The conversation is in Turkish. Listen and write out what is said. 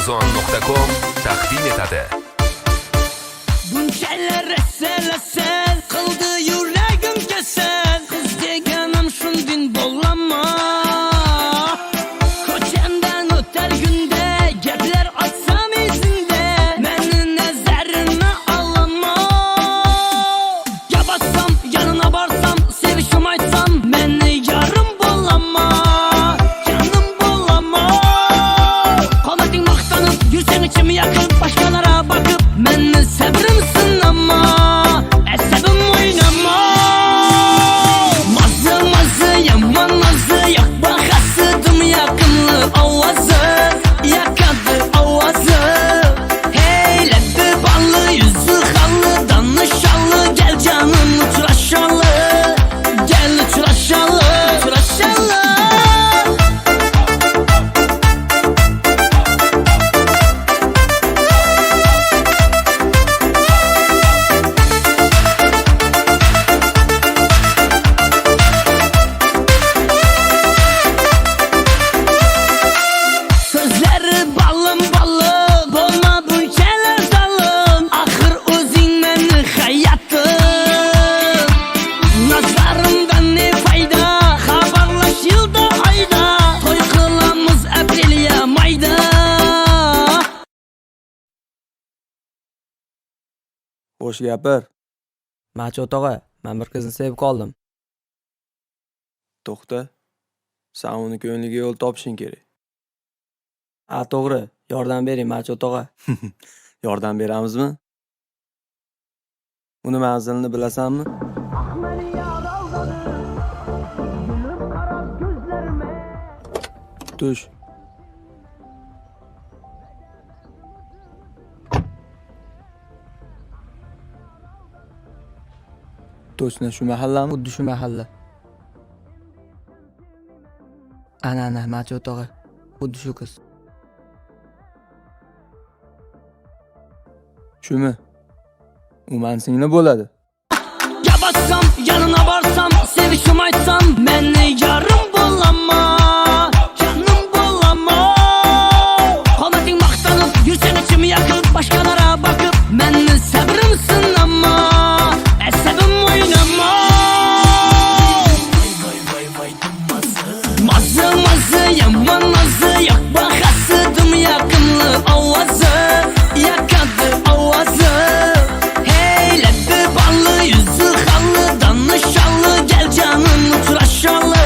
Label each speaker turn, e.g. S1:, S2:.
S1: Amazon.com taqdim etadi.
S2: Bunchalar rasalasan qildi yuragim kasal, qiz deganim shundin bo'llama. Ko'chamdan o'tar gunda gaplar atsam izingda, meni nazarini olama. Gabatsam yanına borsam, sevishim aytsam, meni yarim bo'llama. Janim bo'llama. Qomating maqtanib yursang ichim yaqib, boshqalara bakib meni sabrim sınama, əsəbim oynama. Mazı mazı yaman nazı, yok baxasıdım yakınlı avazı, yakadı avazı. Hey ləbbi ballı, yüzü xallı, danışalı, gel canım uçraşalı, gel uçraşalı, uçraşalı. Sözleri balım balım, olma bunchalar dalım. Axir o'zing meni hayatım. Nazarimdan ne fayda, xabarlash yilda oyda, to'y qilamiz aprelya mayda.
S3: Boş gapir.
S4: Machot og'a, men bir qizni sevib qoldim.
S3: To'xta. Sen uni ko'ngliga yo'l topishing kerak.
S4: Ha, to'g'ri. Yordam bering, Machot og'a.
S3: Yordam beramizmi? Uni manzilini bilasanmi? Tush. Точно shu mahallami?
S4: Xuddi shu mahalla. Ana, Machot og'a. Xuddi shu qiz.
S3: Shumi? U men singlim bo'ladi.
S2: Gabatsam yanına borsam, sevishim aytsam, meni yarim bo'llama, janim bo'llama. Qomating maqtanib yursang ichim yaqib, boshqalara bakib meni sabrim sınama, əsəbim oynama. Mazı mazı yaman nazı, yok baxasıdım yakınlı avazı, yakadı avazı. Hey ləbbi ballı, yüzü xallı, danışalı, gel canım uçraşalı,